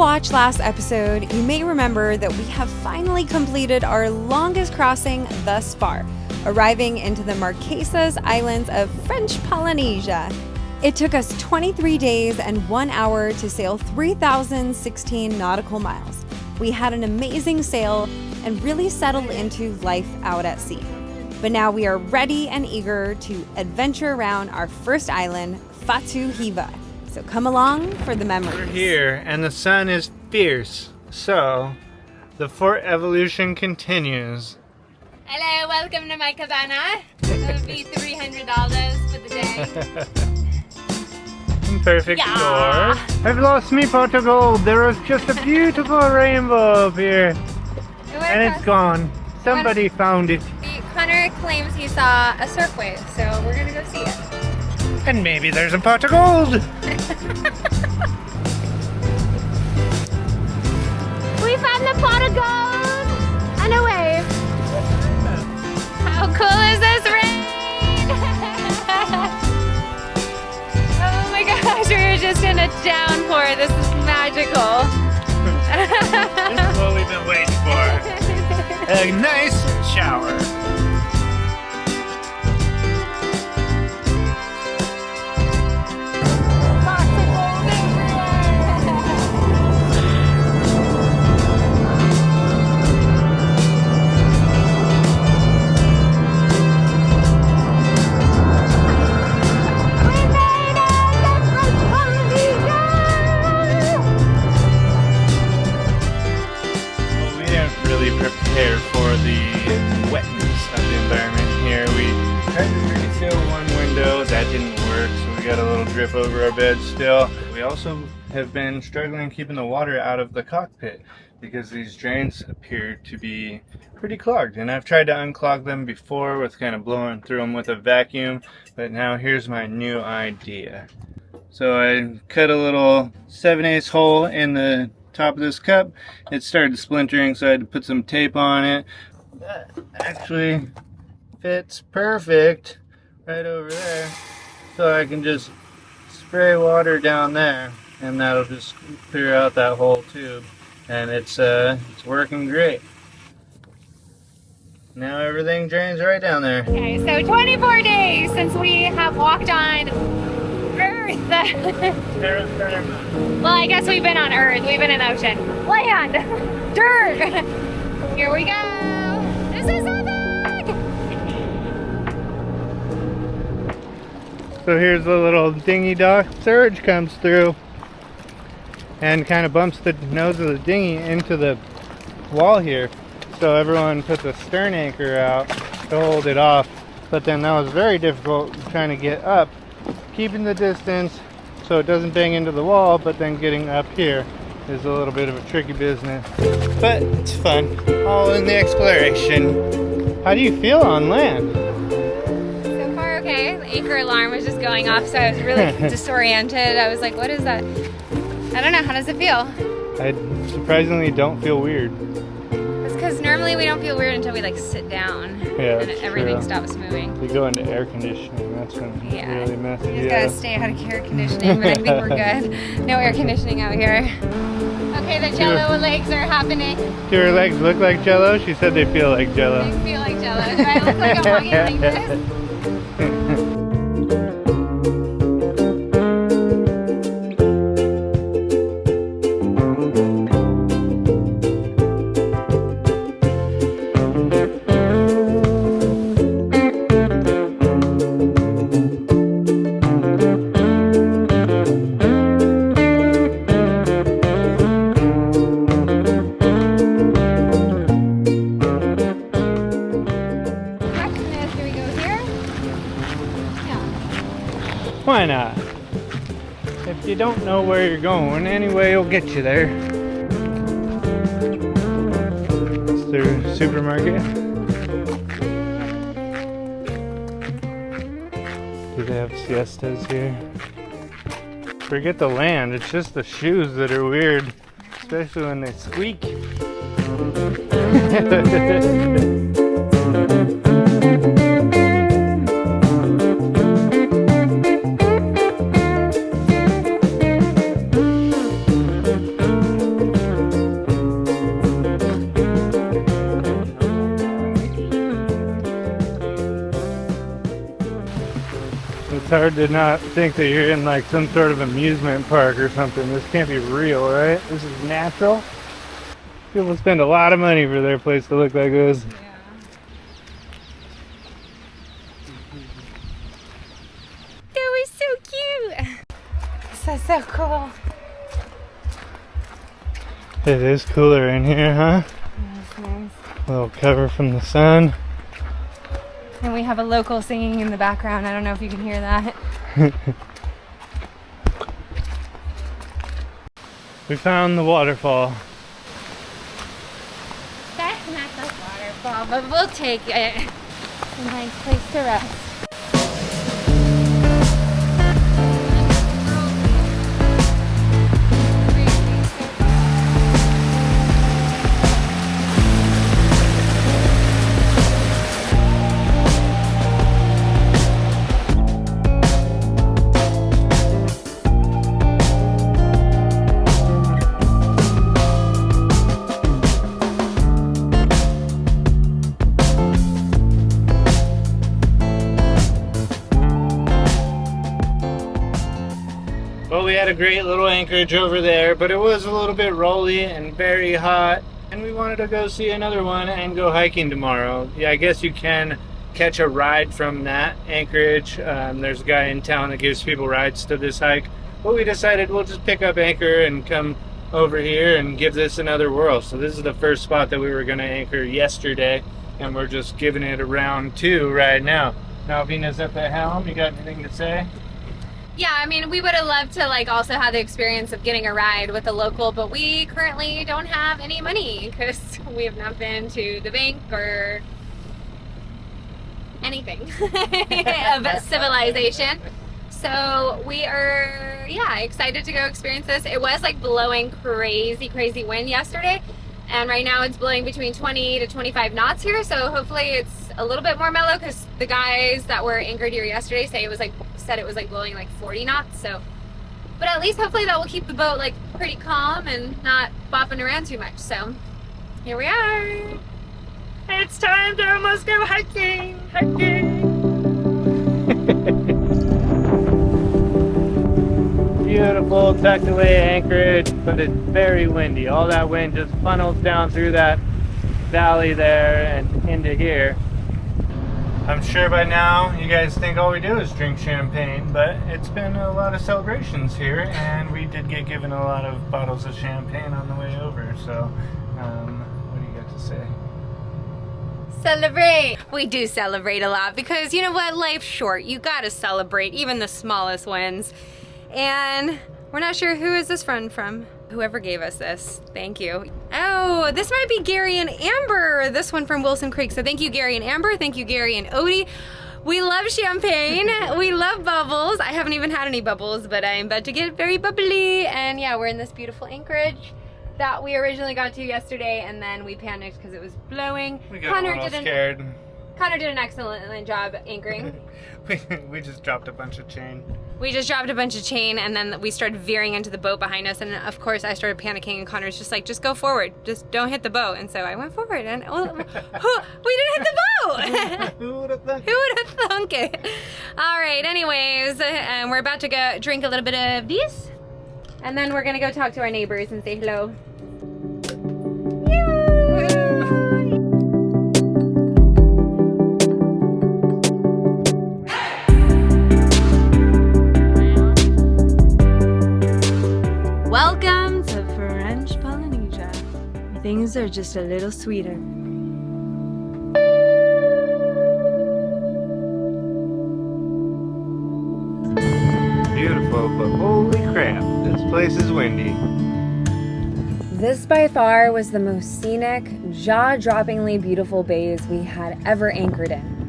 watched last episode, you may remember that we have finally completed our longest crossing thus far, arriving into the Marquesas Islands of French Polynesia. It took us 23 days and 1 hour to sail 3,016 nautical miles. We had an amazing sail and really settled into life out at sea. But now we are ready and eager to adventure around our first island, Fatu Hiva. So come along for the memories. We're here and the sun is fierce. So the fort evolution continues. Hello, welcome to my cabana. It'll be $300 for the day. Perfect Yeah. door. I've lost me pot of gold. There was just a beautiful rainbow up here. And it's gone. Somebody found it. Connor claims he saw a surf wave, so we're gonna go see it. And maybe there's a pot of gold. We found the pot of gold and a wave. How cool is this rain? Oh my gosh, we were just in a downpour. This is magical. This is what we've been waiting for. A nice shower. Prepared for the wetness of the environment here. We tried to refill one window, that didn't work, so we got a little drip over our bed still. We also have been struggling keeping the water out of the cockpit because these drains appear to be pretty clogged, and I've tried to unclog them before with kind of blowing through them with a vacuum, but now here's my new idea. So I cut a little 7/8 hole in the top of this cup. It started splintering, so I had to put some tape on it. That actually fits perfect right over there, so I can just spray water down there and that'll just clear out that whole tube, and it's working great. Now everything drains right down there. Okay, so 24 days since we have walked on Earth. Well, I guess we've been on Earth. We've been in the ocean. Land! Dirt! Here we go! This is epic! So here's the little dinghy dock. Surge comes through and kind of bumps the nose of the dinghy into the wall here. So everyone puts a stern anchor out to hold it off. But then that was very difficult trying to get up, keeping the distance so it doesn't bang into the wall, but then getting up here is a little bit of a tricky business. But it's fun, all in the exploration. How do you feel on land? So far, okay. The anchor alarm was just going off, so I was really disoriented. I was like, what is that? I don't know, how does it feel? I surprisingly don't feel weird. It's because normally we don't feel weird until we like sit down. Yeah, and everything stops moving. You go into air conditioning, that's when it really messes you you just gotta up. stay out of air conditioning, but I think we're good. No air conditioning out here. Okay, the jello legs are happening. Do her legs look like jello? She said they feel like jello. They feel like jello. Do I look like I'm walking like this? Why not? If you don't know where you're going, anyway will get you there. It's the supermarket. Do they have siestas here? Forget the land, it's just the shoes that are weird, especially when they squeak. hard to not think that you're in like some sort of amusement park or something. This can't be real, right? This is natural. People spend a lot of money for their place to look like this. Yeah. That was so cute. This is so cool. It is cooler in here, huh? That's nice. A little cover from the sun. And we have a local singing in the background. I don't know if you can hear that. We found the waterfall. That's not the waterfall, but we'll take it. It's a nice place to rest. Well, we had a great little anchorage over there, but it was a little bit rolly and very hot, and we wanted to go see another one and go hiking tomorrow. Yeah, I guess you can catch a ride from that anchorage. There's a guy in town that gives people rides to this hike, but we decided we'll just pick up anchor and come over here and give this another whirl. So this is the first spot that we were going to anchor yesterday, and we're just giving it a round 2 right now. Now, Vina's at the helm. You got anything to say? Yeah, I mean, we would have loved to like also have the experience of getting a ride with a local, but we currently don't have any money because we have not been to the bank or anything of civilization. So we are, yeah, excited to go experience this. It was like blowing crazy wind yesterday, and right now it's blowing between 20 to 25 knots here. So hopefully it's a little bit more mellow because the guys that were anchored here yesterday said it was like blowing like 40 knots. So, but at least hopefully that will keep the boat like pretty calm and not bopping around too much. So here we are. It's time to almost go hiking. Beautiful tucked away anchorage, but it's very windy. All that wind just funnels down through that valley there and into here. I'm sure by now you guys think all we do is drink champagne, but it's been a lot of celebrations here, and we did get given a lot of bottles of champagne on the way over. So, what do you got to say? Celebrate. We do celebrate a lot because you know what? Life's short. You gotta celebrate even the smallest wins. And we're not sure who is this friend from. Whoever gave us this, thank you. Oh, this might be Gary and Amber, this one from Wilson Creek. So thank you, Gary and Amber. Thank you, Gary and Odie. We love champagne. We love bubbles. I haven't even had any bubbles, but I'm about to get very bubbly. And yeah, we're in this beautiful anchorage that we originally got to yesterday, and then we panicked because it was blowing. We got a little scared. Connor did an excellent job anchoring. we just dropped a bunch of chain. We just dropped a bunch of chain, and then we started veering into the boat behind us, and of course I started panicking, and Connor's just like, just go forward, just don't hit the boat. And so I went forward, and we didn't hit the boat. Who would have thunk it? Who would have thunk it? All right, anyways, we're about to go drink a little bit of this, and then we're gonna go talk to our neighbors and say hello. Welcome to French Polynesia. Things are just a little sweeter. Beautiful, but holy crap, this place is windy. This by far was the most scenic, jaw-droppingly beautiful bays we had ever anchored in.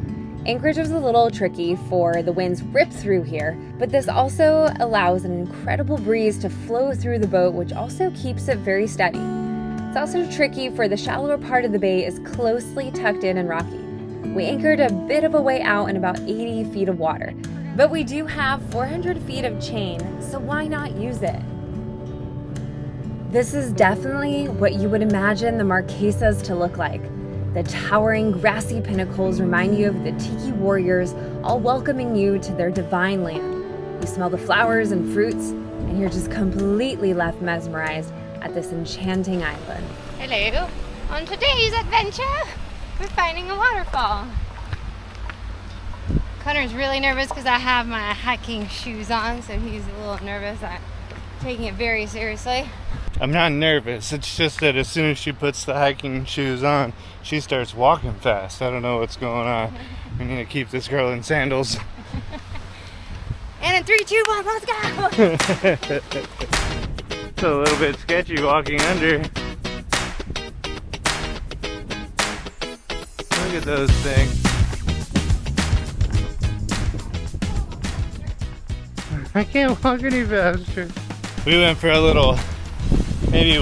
Anchorage was a little tricky for the winds rip through here, but this also allows an incredible breeze to flow through the boat, which also keeps it very steady. It's also tricky for the shallower part of the bay is closely tucked in and rocky. We anchored a bit of a way out in about 80 feet of water, but we do have 400 feet of chain, so why not use it? This is definitely what you would imagine the Marquesas to look like. The towering grassy pinnacles remind you of the tiki warriors, all welcoming you to their divine land. You smell the flowers and fruits, and you're just completely left mesmerized at this enchanting island. Hello. On today's adventure, we're finding a waterfall. Connor's really nervous because I have my hiking shoes on, so he's a little nervous. I'm taking it very seriously. I'm not nervous. It's just that as soon as she puts the hiking shoes on, she starts walking fast. I don't know what's going on. We need to keep this girl in sandals. And in 3, 2, 1, let's go! It's a little bit sketchy walking under. Look at those things. I can't walk any faster. We went for a little, maybe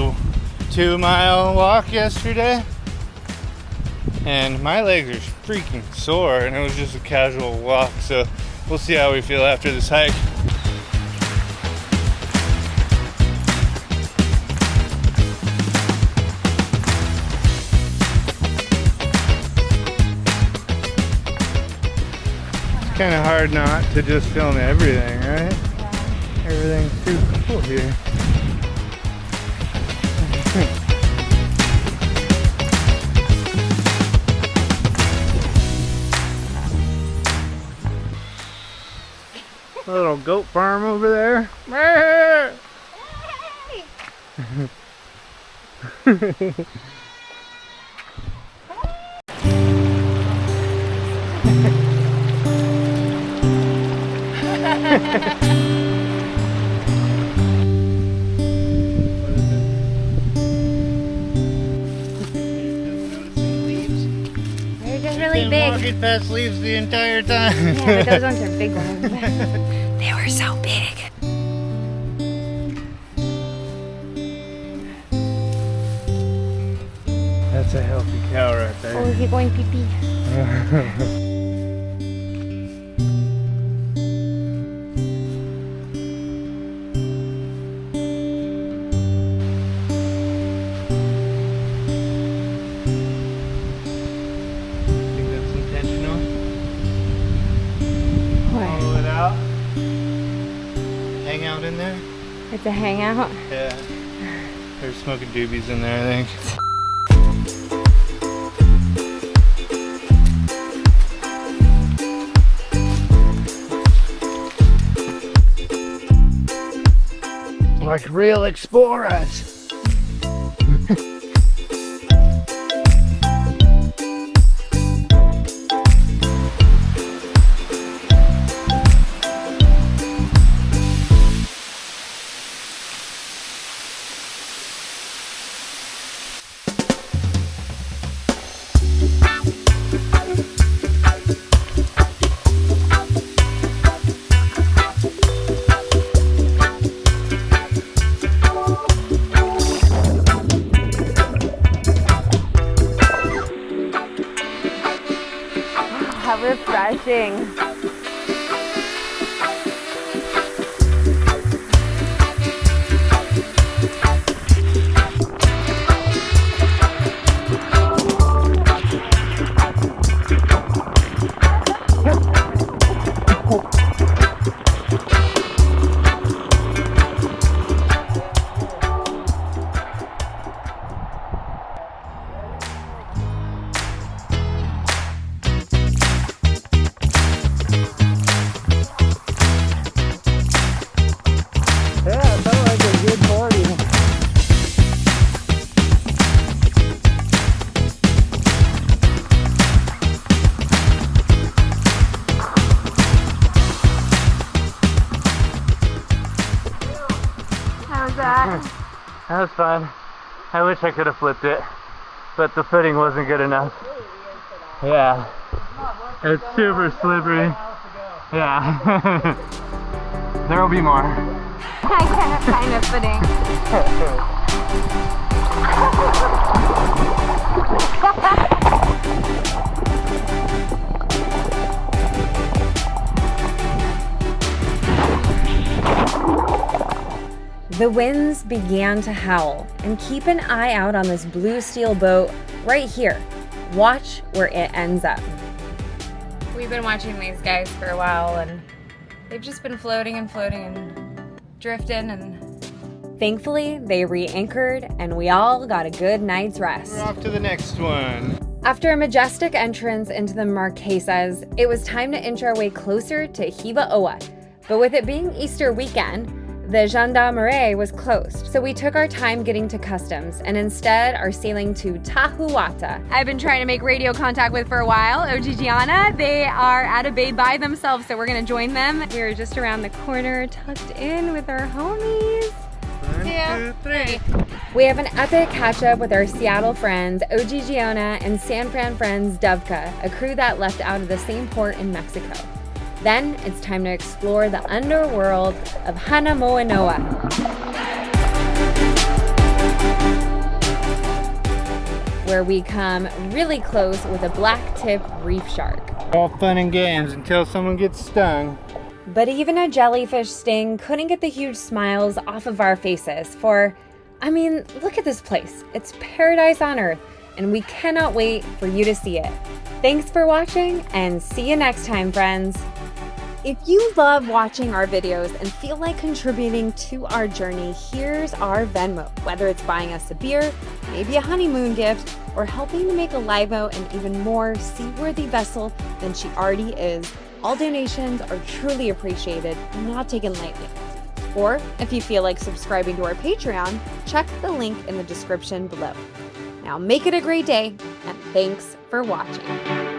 2-mile walk yesterday, and my legs are freaking sore, and it was just a casual walk, so we'll see how we feel after this hike. It's kind of hard not to just film everything, right? Everything's too cool here. A little goat farm over there. Hey! They're just really big. Walking past leaves the entire time. Yeah, but those ones are big ones. They were so big. That's a healthy cow right Oh, there. is he going pee-pee? Think that's intentional? What? Follow it out. Hang out in there? It's a hangout. Yeah. They're smoking doobies in there, I think. Like real explorers. How refreshing. That was fun. I wish I could have flipped it, but the footing wasn't good enough. Yeah. It's super slippery. Yeah. There will be more. I can't find a footing. The winds began to howl, and keep an eye out on this blue steel boat right here. Watch where it ends up. We've been watching these guys for a while, and they've just been floating and floating and drifting, and Thankfully, they re-anchored and we all got a good night's rest. We're off to the next one. After a majestic entrance into the Marquesas, it was time to inch our way closer to Hiva. But with it being Easter weekend, the gendarmerie was closed, so we took our time getting to customs and instead are sailing to Tahuata. I've been trying to make radio contact with for a while, Ojijiana. They are at a bay by themselves, so we're gonna join them. We're just around the corner, tucked in with our homies. 1, 2, 3. We have an epic catch-up with our Seattle friends, Ojijiana, and San Fran friends, Dovka, a crew that left out of the same port in Mexico. Then it's time to explore the underworld of Hanavave, where we come really close with a black-tip reef shark. All fun and games until someone gets stung. But even a jellyfish sting couldn't get the huge smiles off of our faces for, I mean, look at this place. It's paradise on earth, and we cannot wait for you to see it. Thanks for watching, and see you next time, friends. If you love watching our videos and feel like contributing to our journey, here's our Venmo. Whether it's buying us a beer, maybe a honeymoon gift, or helping to make Alivo an even more seaworthy vessel than she already is, all donations are truly appreciated and not taken lightly. Or if you feel like subscribing to our Patreon, check the link in the description below. Now make it a great day, and thanks for watching.